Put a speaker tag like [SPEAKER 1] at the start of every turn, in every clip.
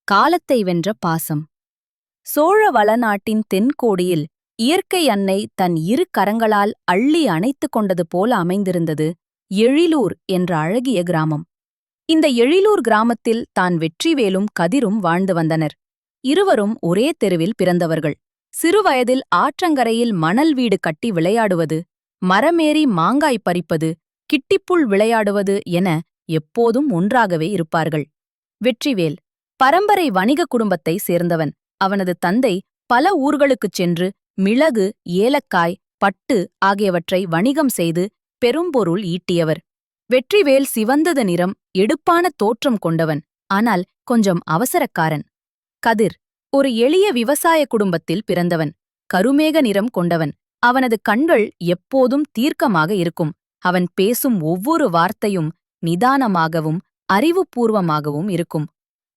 [SPEAKER 1] காலத்தை வென்ற பாசம். சோழ வளநாட்டின் தென்கோடியில் இயற்கை அன்னை தன் இரு கரங்களால் அள்ளி அணைத்துக் கொண்டது போல அமைந்திருந்தது எழிலூர் என்ற அழகிய கிராமம். இந்த எழிலூர் கிராமத்தில் தான் வெற்றிவேலும் கதிரும் வாழ்ந்து வந்தனர். இருவரும் ஒரே தெருவில் பிறந்தவர்கள். சிறுவயதில் ஆற்றங்கரையில் மணல் வீடு கட்டி விளையாடுவது, மரமேறி மாங்காய் பறிப்பது, கிட்டிப்புள் விளையாடுவது என எப்போதும் ஒன்றாகவே இருப்பார்கள். வெற்றிவேல் பரம்பரை வணிக குடும்பத்தை சேர்ந்தவன். அவனது தந்தை பல ஊர்களுக்குச் சென்று மிளகு, ஏலக்காய், பட்டு ஆகியவற்றை வணிகம் செய்து பெரும்பொருள் ஈட்டியவர். வெற்றிவேல் சிவந்தது நிறம், எடுப்பான தோற்றம் கொண்டவன். ஆனால் கொஞ்சம் அவசரக்காரன். கதிர் ஒரு எளிய விவசாய குடும்பத்தில் பிறந்தவன். கருமேக நிறம் கொண்டவன். அவனது கண்கள் எப்போதும் தீர்க்கமாக இருக்கும். அவன் பேசும் ஒவ்வொரு வார்த்தையும் நிதானமாகவும் அறிவுபூர்வமாகவும் இருக்கும்.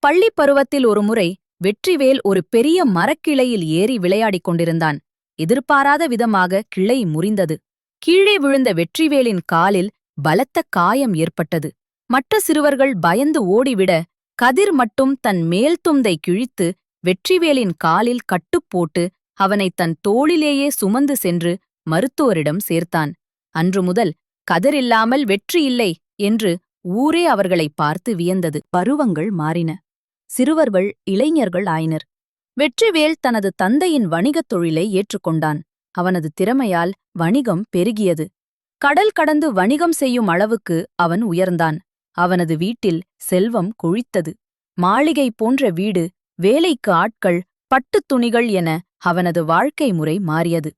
[SPEAKER 1] பள்ளிப் பருவத்தில் ஒருமுறை வெற்றிவேல் ஒரு பெரிய மரக்கிளையில் ஏறி விளையாடிக் கொண்டிருந்தான். எதிர்பாராத விதமாக கிளை முறிந்தது. கீழே விழுந்த வெற்றிவேலின் காலில் பலத்த காயம் ஏற்பட்டது. மற்ற சிறுவர்கள் பயந்து ஓடிவிட, கதிர் மட்டும் தன் மேல் துண்டை கிழித்து வெற்றிவேலின் காலில் கட்டுப்போட்டு அவனைத் தன் தோளிலேயே சுமந்து சென்று மருத்துவரிடம் சேர்த்தான். அன்று முதல் கதிரில்லாமல் வெற்றி இல்லை என்று ஊரே அவர்களைப் பார்த்து வியந்தது. பருவங்கள் மாறின. சிறுவர்கள் இளைஞர்கள் ஆயினர். வெற்றிவேல் தனது தந்தையின் வணிகத் தொழிலை ஏற்றுக்கொண்டான். அவனது திறமையால் வணிகம் பெருகியது. கடல் கடந்து வணிகம் செய்யும் அளவுக்கு அவன் உயர்ந்தான். அவனது வீட்டில் செல்வம் கொழித்தது. மாளிகை போன்ற வீடு, வேலைக்கு ஆட்கள், பட்டுத் துணிகள் என அவனது வாழ்க்கை முறை மாறியது.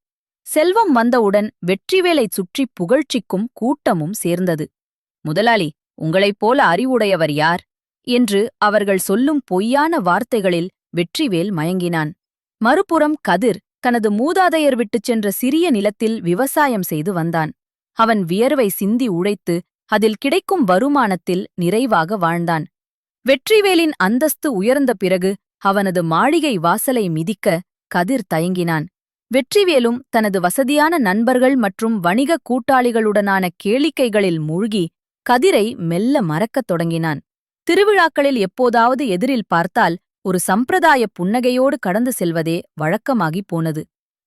[SPEAKER 1] செல்வம் வந்தவுடன் வெற்றிவேலைச் சுற்றி புகழ்ச்சிக்கும் கூட்டமும் சேர்ந்தது. முதலாளி, உங்களைப் போல அறிவுடையவர் யார் என்று அவர்கள் சொல்லும் பொய்யான வார்த்தைகளில் வெற்றிவேல் மயங்கினான். மறுபுறம் கதிர் தனது மூதாதையர் விட்டுச் சென்ற சிறிய நிலத்தில் விவசாயம் செய்து வந்தான். அவன் வியர்வை சிந்தி உழைத்து அதில் கிடைக்கும் வருமானத்தில் நிறைவாக வாழ்ந்தான். வெற்றிவேலின் அந்தஸ்து உயர்ந்த பிறகு அவனது மாளிகை வாசலை மிதிக்க கதிர் தயங்கினான். வெற்றிவேலும் தனது வசதியான நண்பர்கள் மற்றும் வணிகக் கூட்டாளிகளுடனான கேளிக்கைகளில் மூழ்கி கதிரை மெல்ல மறக்கத் தொடங்கினான். திருவிழாக்களில் எப்போதாவது எதிரில் பார்த்தால் ஒரு சம்பிரதாய புன்னகையோடு கடந்து செல்வதே வழக்கமாகிப் போனது.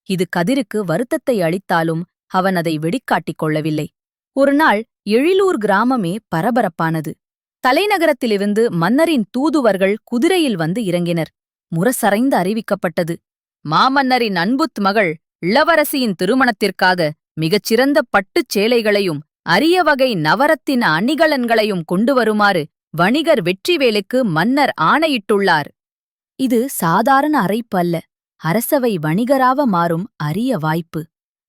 [SPEAKER 1] இது கதிருக்கு வருத்தத்தை அளித்தாலும் அவன் அதை வெளிக்காட்டிக் கொள்ளவில்லை. ஒருநாள் எழிலூர் கிராமமே பரபரப்பானது. தலைநகரத்திலிருந்து மன்னரின் தூதுவர்கள் குதிரையில் வந்து இறங்கினர். முரசறைந்து அறிவிக்கப்பட்டது. மாமன்னரின் அன்புத் மகள் இளவரசியின் திருமணத்திற்காக மிகச்சிறந்த பட்டுச் சேலைகளையும் அரிய வகை நவரத்தின அணிகலன்களையும் கொண்டு வருமாறு வணிகர் வெற்றிவேலுக்கு மன்னர் ஆணையிட்டுள்ளார். இது சாதாரண அழைப்பு அல்ல, அரசவை வணிகராக மாறும் அரிய வாய்ப்பு.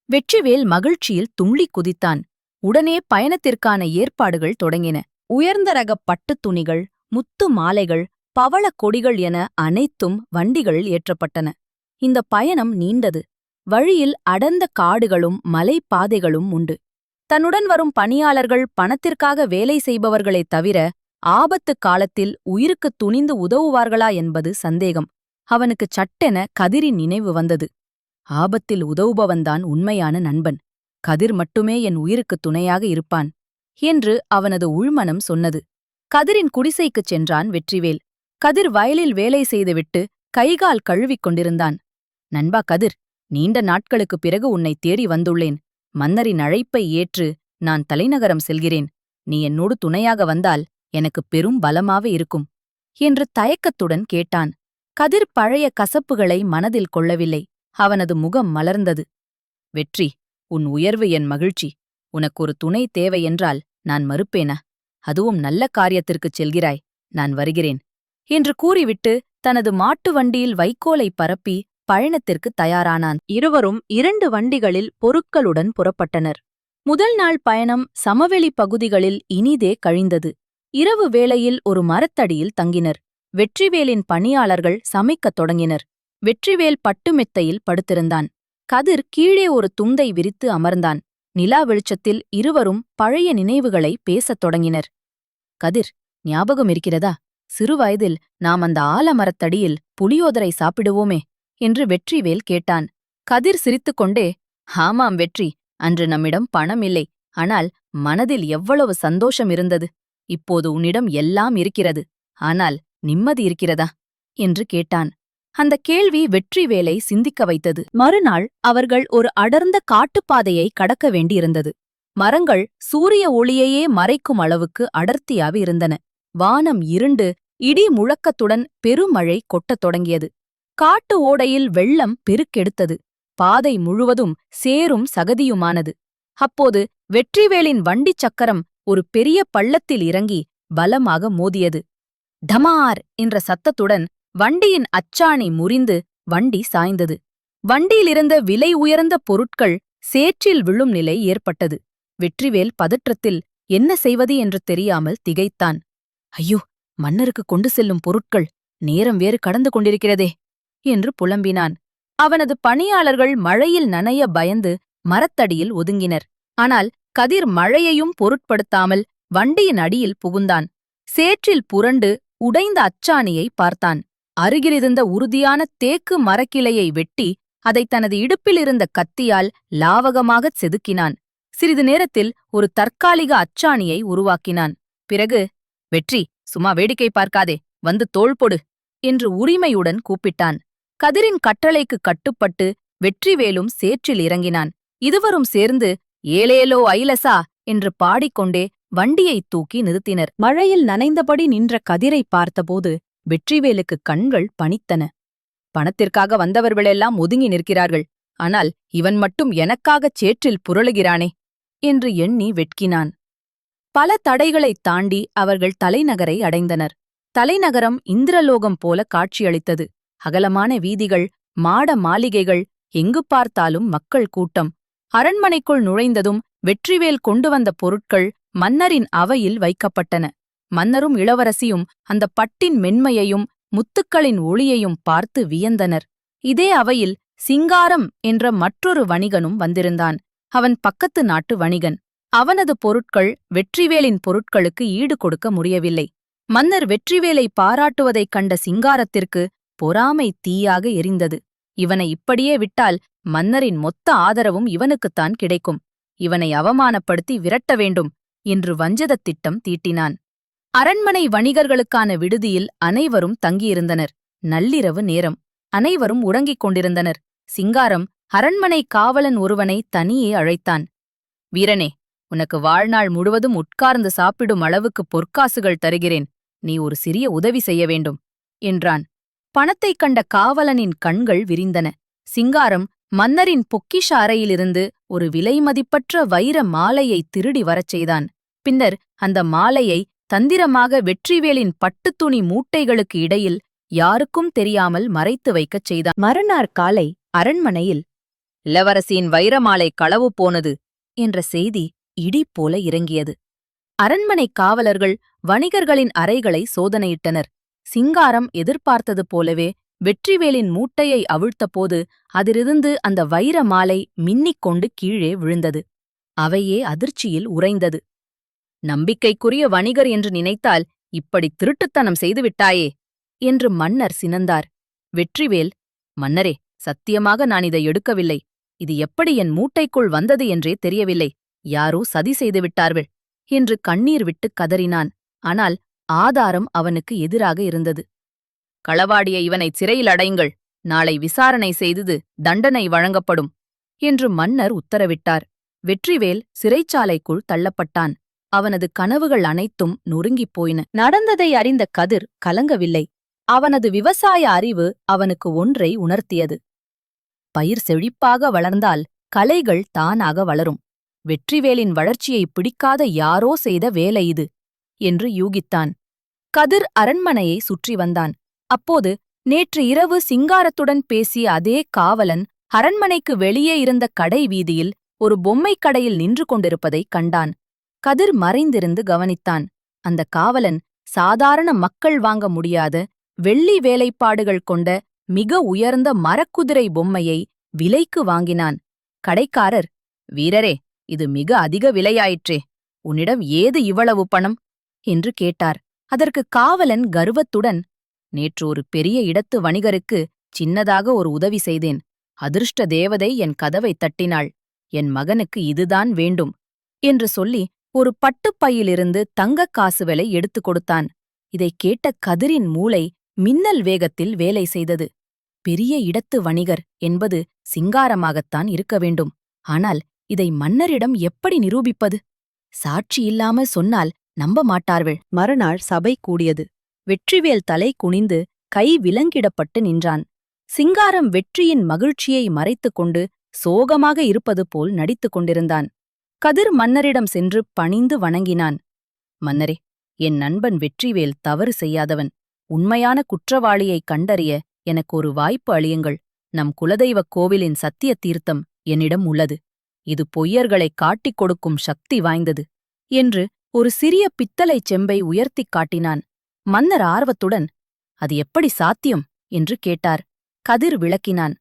[SPEAKER 1] வெற்றிவேல் மகிழ்ச்சியில் துள்ளிக் குதித்தான். உடனே பயணத்திற்கான ஏற்பாடுகள் தொடங்கின. உயர்ந்த ரகப் பட்டுத் துணிகள், முத்து மாலைகள், பவளக் கொடிகள் என அனைத்தும் வண்டிகளில் ஏற்றப்பட்டன. இந்த பயணம் நீண்டது. வழியில் அடர்ந்த காடுகளும் மலைப்பாதைகளும் உண்டு. தன்னுடன் வரும் பணியாளர்கள் பணத்திற்காக வேலை செய்பவர்களைத் தவிர ஆபத்து காலத்தில் உயிருக்குத் துணிந்து உதவுவார்களா என்பது சந்தேகம். அவனுக்குச் சட்டென கதிரின் நினைவு வந்தது. ஆபத்தில் உதவுபவன்தான் உண்மையான நண்பன். கதிர் மட்டுமே என் உயிருக்குத் துணையாக இருப்பான் என்று அவனது உள்மனம் சொன்னது. கதிரின் குடிசைக்குச் சென்றான் வெற்றிவேல். கதிர் வயலில் வேலை செய்துவிட்டு கைகால் கழுவிக் கொண்டிருந்தான். நண்பா கதிர், நீண்ட நாட்களுக்குப் பிறகு உன்னை தேடி வந்துள்ளேன். மன்னரின் அழைப்பை ஏற்று நான் தலைநகரம் செல்கிறேன். நீ என்னோடு துணையாக வந்தால் எனக்கு பெரும் பலமாக இருக்கும் என்று தயக்கத்துடன் கேட்டான். கதிர் பழைய கசப்புகளை மனதில் கொள்ளவில்லை. அவனது முகம் மலர்ந்தது. வெற்றி, உன் உயர்வு என் மகிழ்ச்சி. உனக்கு ஒரு துணை தேவையென்றால் நான் மறுப்பேனா? அதுவும் நல்ல காரியத்திற்குச் செல்கிறாய். நான் வருகிறேன் என்று கூறிவிட்டு தனது மாட்டு வண்டியில் வைக்கோலை பரப்பி பயணத்திற்கு தயாரானான். இருவரும் 2 வண்டிகளில் பொருட்களுடன் புறப்பட்டனர். முதல் நாள் பயணம் சமவெளி பகுதிகளில் இனிதே கழிந்தது. இரவு வேளையில் ஒரு மரத்தடியில் தங்கினர். வெற்றிவேலின் பணியாளர்கள் சமைக்கத் தொடங்கினர். வெற்றிவேல் பட்டு மெத்தையில் படுத்திருந்தான். கதிர் கீழே ஒரு துண்டை விரித்து அமர்ந்தான். நிலா வெளிச்சத்தில் இருவரும் பழைய நினைவுகளை பேசத் தொடங்கினர். கதிர், ஞாபகம் இருக்கிறதா? சிறுவயதில் நாம் அந்த ஆலமரத்தடியில் புளியோதரை சாப்பிடுவோமே என்று வெற்றிவேல் கேட்டான். கதிர் சிரித்துக்கொண்டே, ஆமாம் வெற்றி, அன்று நம்மிடம் பணம் இல்லை, ஆனால் மனதில் எவ்வளவு சந்தோஷம் இருந்தது. இப்போது உன்னிடம் எல்லாம் இருக்கிறது, ஆனால் நிம்மதி இருக்கிறதா என்று கேட்டான். அந்த கேள்வி வெற்றிவேலை சிந்திக்க வைத்தது. மறுநாள் அவர்கள் ஒரு அடர்ந்த காட்டுப்பாதையை கடக்க வேண்டியிருந்தது. மரங்கள் சூரிய ஒளியையே மறைக்கும் அளவுக்கு அடர்த்தியாக இருந்தன. வானம் இருண்டு இடி முழக்கத்துடன் பெருமழை கொட்டத் தொடங்கியது. காட்டு ஓடையில் வெள்ளம் பெருக்கெடுத்தது. பாதை முழுவதும் சேரும் சகதியுமானது. அப்போது வெற்றிவேலின் வண்டிச் சக்கரம் ஒரு பெரிய பள்ளத்தில் இறங்கி பலமாக மோதியது. டமார் என்ற சத்தத்துடன் வண்டியின் அச்சாணி முறிந்து வண்டி சாய்ந்தது. வண்டியிலிருந்த விலை உயர்ந்த பொருட்கள் சேற்றில் விழும் நிலை ஏற்பட்டது. வெற்றிவேல் பதற்றத்தில் என்ன செய்வது என்று தெரியாமல் திகைத்தான். ஐயோ, மன்னருக்கு கொண்டு செல்லும் பொருட்கள் நேரம் வேறு கடந்து கொண்டிருக்கிறதே என்று புலம்பினான். அவனது பணியாளர்கள் மழையில் நனைய பயந்து மரத்தடியில் ஒதுங்கினர். ஆனால் கதிர் மழையையும் பொருட்படுத்தாமல் வண்டியின் அடியில் புகுந்தான். சேற்றில் புரண்டு உடைந்த அச்சாணியை பார்த்தான். அருகிலிருந்த உறுதியான தேக்கு மரக்கிளையை வெட்டி அதை தனது இடுப்பிலிருந்த கத்தியால் லாவகமாகச் செதுக்கினான். சிறிது நேரத்தில் ஒரு தற்காலிக அச்சாணியை உருவாக்கினான். பிறகு, வெற்றி, சும்மா வேடிக்கை பார்க்காதே, வந்து தோள் பொடு என்று உரிமையுடன் கூப்பிட்டான். கதிரின் கட்டளைக்கு கட்டுப்பட்டு வெற்றிவேலும் சேற்றில் இறங்கினான். இருவரும் சேர்ந்து ஏலேலோ ஐலசா என்று பாடிக்கொண்டே வண்டியைத் தூக்கி நிறுத்தினர். மழையில் நனைந்தபடி நின்ற கதிரை பார்த்தபோது வெற்றிவேலுக்கு கண்கள் பனித்தன. பணத்திற்காக வந்தவர்களெல்லாம் ஒதுங்கி நிற்கிறார்கள், ஆனால் இவன் மட்டும் எனக்காகச் சேற்றில் புரளுகிறானே என்று எண்ணி வெட்கினான். பல தடைகளைத் தாண்டி அவர்கள் தலைநகரை அடைந்தனர். தலைநகரம் இந்திரலோகம் போல காட்சியளித்தது. அகலமான வீதிகள், மாட மாளிகைகள், எங்கு பார்த்தாலும் மக்கள் கூட்டம். அரண்மனைக்குள் நுழைந்ததும் வெற்றிவேல் கொண்டு வந்த பொருட்கள் மன்னரின் அவையில் வைக்கப்பட்டன. மன்னரும் இளவரசியும் அந்த பட்டின் மென்மையையும் முத்துக்களின் ஒளியையும் பார்த்து வியந்தனர். இதே அவையில் சிங்காரம் என்ற மற்றொரு வணிகனும் வந்திருந்தான். அவன் பக்கத்து நாட்டு வணிகன். அவனது பொருட்கள் வெற்றிவேலின் பொருட்களுக்கு ஈடு கொடுக்க முடியவில்லை. மன்னர் வெற்றிவேலை பாராட்டுவதைக் கண்ட சிங்காரத்திற்கு பொறாமை தீயாக எரிந்தது. இவனை இப்படியே விட்டால் மன்னரின் மொத்த ஆதரவும் இவனுக்குத்தான் கிடைக்கும். இவனை அவமானப்படுத்தி விரட்ட வேண்டும் என்று வஞ்சகத் திட்டம் தீட்டினான். அரண்மனை வணிகர்களுக்கான விடுதியில் அனைவரும் தங்கியிருந்தனர். நள்ளிரவு நேரம். அனைவரும் உறங்கிக் கொண்டிருந்தனர். சிங்காரம் அரண்மனை காவலன் ஒருவனை தனியே அழைத்தான். வீரனே, உனக்கு வாழ்நாள் முழுவதும் உட்கார்ந்து சாப்பிடும் அளவுக்கு பொற்காசுகள் தருகிறேன். நீ ஒரு சிறிய உதவி செய்ய வேண்டும் என்றான். பணத்தைக் கண்ட காவலனின் கண்கள் விரிந்தன. சிங்காரம் மன்னரின் பொக்கிஷ அறையிலிருந்து ஒரு விலைமதிப்பற்ற வைர மாலையை திருடி வரச் செய்தான். பின்னர் அந்த மாலையை தந்திரமாக வெற்றிவேலின் பட்டுத்துணி மூட்டைகளுக்கு இடையில் யாருக்கும் தெரியாமல் மறைத்து வைக்கச் செய்தான். மறுநாள் காலை அரண்மனையில் இளவரசியின் வைரமாலை களவு போனது என்ற செய்தி இடி போல இறங்கியது. அரண்மனை காவலர்கள் வணிகர்களின் அறைகளை சோதனையிட்டனர். சிங்காரம் எதிர்பார்த்தது போலவே வெற்றிவேலின் மூட்டையை அவிழ்த்தபோது அதிலிருந்து அந்த வைர மாலை மின்னிக்கொண்டு கீழே விழுந்தது. அவையே அதிர்ச்சியில் உறைந்தது. நம்பிக்கைக்குரிய வணிகர் என்று நினைத்தால் இப்படி திருட்டுத்தனம் செய்துவிட்டாயே என்று மன்னர் சினந்தார். வெற்றிவேல், மன்னரே, சத்தியமாக நான் இதை எடுக்கவில்லை. இது எப்படி என் மூட்டைக்குள் வந்தது என்றே தெரியவில்லை. யாரோ சதி செய்துவிட்டார்கள் என்று கண்ணீர் விட்டு கதறினான். ஆனால் ஆதாரம் அவனுக்கு எதிராக இருந்தது. களவாடிய இவனை சிறையில் அடையுங்கள். நாளை விசாரணை செய்து தண்டனை வழங்கப்படும் என்று மன்னர் உத்தரவிட்டார். வெற்றிவேல் சிறைச்சாலைக்குள் தள்ளப்பட்டான். அவனது கனவுகள் அனைத்தும் நொறுங்கிப் போயின. நடந்ததை அறிந்த கதிர் கலங்கவில்லை. அவனது விவசாய அறிவு அவனுக்கு ஒன்றை உணர்த்தியது. பயிர் செழிப்பாக வளர்ந்தால் களைகள் தானாக வளரும். வெற்றிவேலின் வளர்ச்சியை பிடிக்காத யாரோ செய்த வேலை இது என்று யூகித்தான். கதிர் அரண்மனையை சுற்றி வந்தான். அப்போது நேற்று இரவு சிங்காரத்துடன் பேசிய அதே காவலன் அரண்மனைக்கு வெளியே இருந்த கடை வீதியில் ஒரு பொம்மைக் கடையில் நின்று கொண்டிருப்பதைக் கண்டான். கதிர் மறைந்திருந்து கவனித்தான். அந்த காவலன் சாதாரண மக்கள் வாங்க முடியாத வெள்ளி வேலைப்பாடுகள் கொண்ட மிக உயர்ந்த மரக்குதிரை பொம்மையை விலைக்கு வாங்கினான். கடைக்காரர், வீரரே, இது மிக அதிக விலையாயிற்றே, உன்னிடம் ஏது இவ்வளவு பணம் என்று கேட்டார். அதற்கு காவலன் கர்வத்துடன், நேற்று ஒரு பெரிய இடத்து வணிகருக்கு சின்னதாக ஒரு உதவி செய்தேன். அதிர்ஷ்ட தேவதை என் கதவை தட்டினாள். என் மகனுக்கு இதுதான் வேண்டும் என்று சொல்லி ஒரு பட்டுப்பையிலிருந்து தங்கக் காசுகளை எடுத்துக் கொடுத்தான். இதைக் கேட்ட கதிரின் மூளை மின்னல் வேகத்தில் வேலை செய்தது. பெரிய இடத்து வணிகர் என்பது சிங்காரமாகத்தான் இருக்க வேண்டும். ஆனால் இதை மன்னரிடம் எப்படி நிரூபிப்பது? சாட்சி இல்லாமல் சொன்னால் நம்ப மாட்டார்கள். மறுநாள் சபை கூடியது. வெற்றிவேல் தலை குனிந்து கை விலங்கிடப்பட்டு நின்றான். சிங்காரம் வெற்றியின் மகிழ்ச்சியை மறைத்துக் கொண்டு சோகமாக இருப்பது போல் நடித்துக் கொண்டிருந்தான். கதிர் மன்னரிடம் சென்று பணிந்து வணங்கினான். மன்னரே, என் நண்பன் வெற்றிவேல் தவறு செய்யாதவன். உண்மையான குற்றவாளியைக் கண்டறிய எனக்கு ஒரு வாய்ப்பு அளியுங்கள். நம் குலதெய்வக் கோவிலின் சத்திய தீர்த்தம் என்னிடம் உள்ளது. இது பொய்யர்களைக் காட்டிக் கொடுக்கும் சக்தி வாய்ந்தது என்று ஒரு சிறிய பித்தளைச் செம்பை உயர்த்திக் காட்டினான். மன்னர் ஆர்வத்துடன், அது எப்படி சாத்தியம் என்று கேட்டார். கதிர் விளக்கினான்.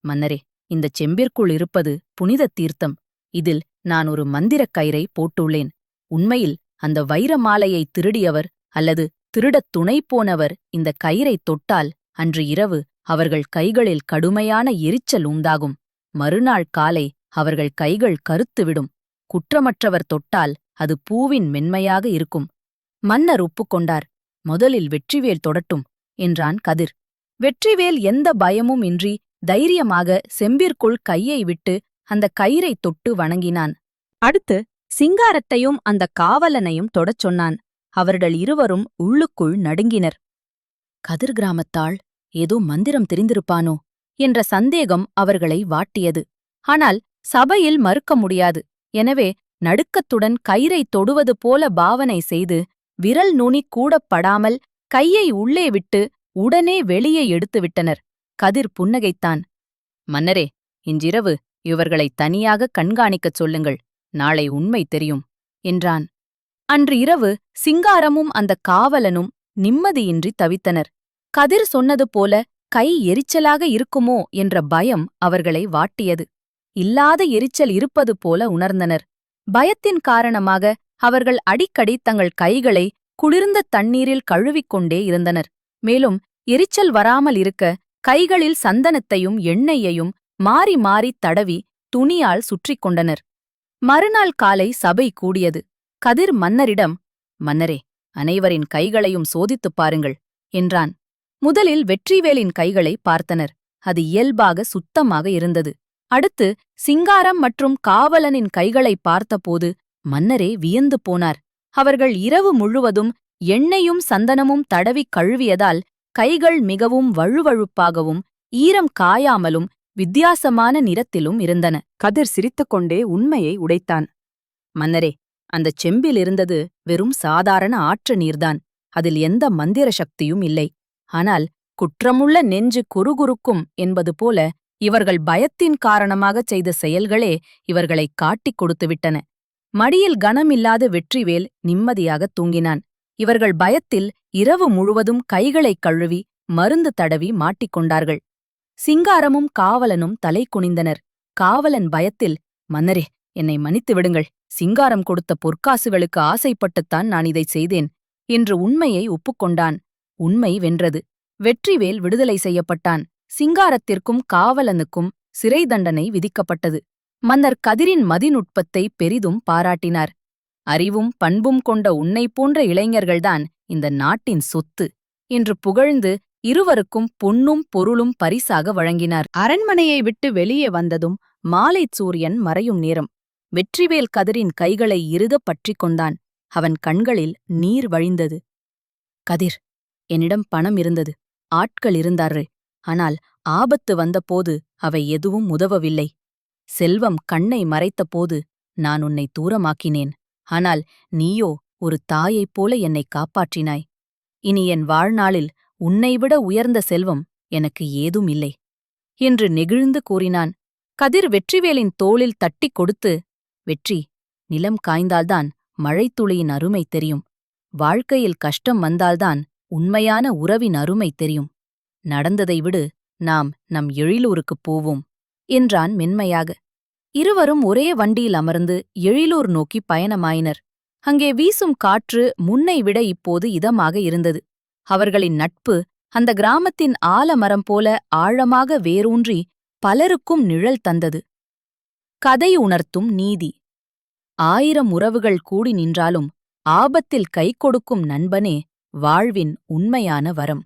[SPEAKER 1] மன்னரே, இந்தச் செம்பிற்குள் இருப்பது புனித தீர்த்தம். இதில் நான் ஒரு மந்திரக் கயிறை போட்டுள்ளேன். உண்மையில் அந்த வைர மாலையை திருடியவர் அல்லது திருடத் துணை போனவர் இந்த கயிறைத் தொட்டால் அன்று இரவு அவர்கள் கைகளில் கடுமையான எரிச்சல் உண்டாகும். மறுநாள் காலை அவர்கள் கைகள் கருத்துவிடும். குற்றமற்றவர் தொட்டால் அது பூவின் மென்மையாக இருக்கும். மன்னர் ஒப்புக்கொண்டார். முதலில் வெற்றிவேல் தொடட்டும் என்றான் கதிர். வெற்றிவேல் எந்த பயமும் இன்றி தைரியமாக செம்பிற்குள் கையை விட்டு அந்த கயிறைத் தொட்டு வணங்கினான். அடுத்து சிங்காரத்தையும் அந்த காவலனையும் தொடச் சொன்னான். அவர்கள் இருவரும் உள்ளுக்குள் நடுங்கினர். கதிர் கிராமத்தாள் ஏதோ மந்திரம் தெரிந்திருப்பானோ என்ற சந்தேகம் அவர்களை வாட்டியது. ஆனால் சபையில் மறுக்க முடியாது. எனவே நடுக்கத்துடன் கயிறைத் தொடுவது போல பாவனை செய்து விரல் நுனி கூடப் படாமல் கையை உள்ளே விட்டு உடனே வெளியே எடுத்துவிட்டனர். கதிர் புன்னகைத்தான். மன்னரே, இன்றிரவு இவர்களை தனியாக கண்காணிக்கச் சொல்லுங்கள். நாளை உண்மை தெரியும் என்றான். அன்று இரவு சிங்காரமும் அந்த காவலனும் நிம்மதியின்றி தவித்தனர். கதிர் சொன்னது போல கை எரிச்சலாக இருக்குமோ என்ற பயம் அவர்களை வாட்டியது. இல்லாத எரிச்சல் இருப்பது போல உணர்ந்தனர். பயத்தின் காரணமாக அவர்கள் அடிக்கடி தங்கள் கைகளை குளிர்ந்த தண்ணீரில் கழுவிக்கொண்டே இருந்தனர். மேலும் எரிச்சல் வராமல் இருக்க கைகளில் சந்தனத்தையும் எண்ணெயையும் மாறி மாறி தடவி துணியால் சுற்றிக் கொண்டனர். மறுநாள் காலை சபை கூடியது. கதிர் மன்னரிடம், மன்னரே, அனைவரின் கைகளையும் சோதித்துப் பாருங்கள் என்றான். முதலில் வெற்றிவேலின் கைகளை பார்த்தனர். அது இயல்பாக சுத்தமாக இருந்தது. அடுத்து சிங்காரம் மற்றும் காவலனின் கைகளை பார்த்தபோது மன்னரே வியந்து போனார். அவர்கள் இரவு முழுவதும் எண்ணெயும் சந்தனமும் தடவிக் கழுவியதால் கைகள் மிகவும் வழுவழுப்பாகவும் ஈரம் காயாமலும் வித்தியாசமான நிறத்திலும் இருந்தன. கதிர் சிரித்துக்கொண்டே உண்மையை உடைத்தான். மன்னரே, அந்தச் செம்பில் இருந்தது வெறும் சாதாரண ஆற்று நீர்தான். அதில் எந்த மந்திர சக்தியும் இல்லை. ஆனால் குற்றமுள்ள நெஞ்சு குறுகுறுக்கும் என்பது போல இவர்கள் பயத்தின் காரணமாகச் செய்த செயல்களே இவர்களைக் காட்டிக் கொடுத்துவிட்டன. மடியில் கனமில்லாத வெற்றிவேல் நிம்மதியாகத் தூங்கினான். இவர்கள் பயத்தில் இரவு முழுவதும் கைகளைக் கழுவி மருந்து தடவி மாட்டிக்கொண்டார்கள். சிங்காரமும் காவலனும் தலை குனிந்தனர். காவலன் பயத்தில், மன்னரே, என்னை மன்னித்து விடுங்கள். சிங்காரம் கொடுத்த பொற்காசுகளுக்கு ஆசைப்பட்டுத்தான் நான் இதைச் செய்தேன் என்று உண்மையை ஒப்புக்கொண்டான். உண்மை வென்றது. வெற்றிவேல் விடுதலை செய்யப்பட்டான். சிங்காரத்திற்கும் காவலனுக்கும் சிறை தண்டனை விதிக்கப்பட்டது. மன்னர் கதிரின் மதிநுட்பத்தை பெரிதும் பாராட்டினார். அறிவும் பண்பும் கொண்ட உன்னைப் போன்ற இளைஞர்கள்தான் இந்த நாட்டின் சொத்து என்று புகழ்ந்து இருவருக்கும் பொன்னும் பொருளும் பரிசாக வழங்கினார். அரண்மனையை விட்டு வெளியே வந்ததும் மாலைச் சூரியன் மறையும் நேரம். வெற்றிவேல் கதிரின் கைகளை இறுகப் பற்றிக் கொண்டான். அவன் கண்களில் நீர் வழிந்தது. கதிர், என்னிடம் பணம் இருந்தது, ஆட்கள் இருந்தார்கள். ஆனால் ஆபத்து வந்தபோது அவை எதுவும் உதவவில்லை. செல்வம் கண்ணை மறைத்தபோது நான் உன்னை தூரமாக்கினேன். ஆனால் நீயோ ஒரு தாயைப் போல என்னை காப்பாற்றினாய். இனி என் வாழ்நாளில் உன்னைவிட உயர்ந்த செல்வம் எனக்கு ஏதும் இல்லை என்று நெகிழ்ந்து கூறினான். கதிர் வெற்றிவேலின் தோளில் தட்டிக் கொடுத்து, வெற்றி, நிலம் காய்ந்தால்தான் மழைத்துளியின் அருமை தெரியும். வாழ்க்கையில் கஷ்டம் வந்தால்தான் உண்மையான உறவின் அருமை தெரியும். நடந்ததை விடு, நாம் நம் எழிலூருக்குப் போவோம் என்றான் மென்மையாக. இருவரும் ஒரே வண்டியில் அமர்ந்து எழிலூர் நோக்கி பயணமாயினர். அங்கே வீசும் காற்று முன்னை விட இப்போது இதமாக இருந்தது. அவர்களின் நட்பு அந்த கிராமத்தின் ஆலமரம் போல ஆழமாக வேரூன்றி பலருக்கும் நிழல் தந்தது. கதை உணர்த்தும் நீதி. 1000 உறவுகள் கூடி நின்றாலும் ஆபத்தில் கை கொடுக்கும் நண்பனே வாழ்வின் உண்மையான வரம்.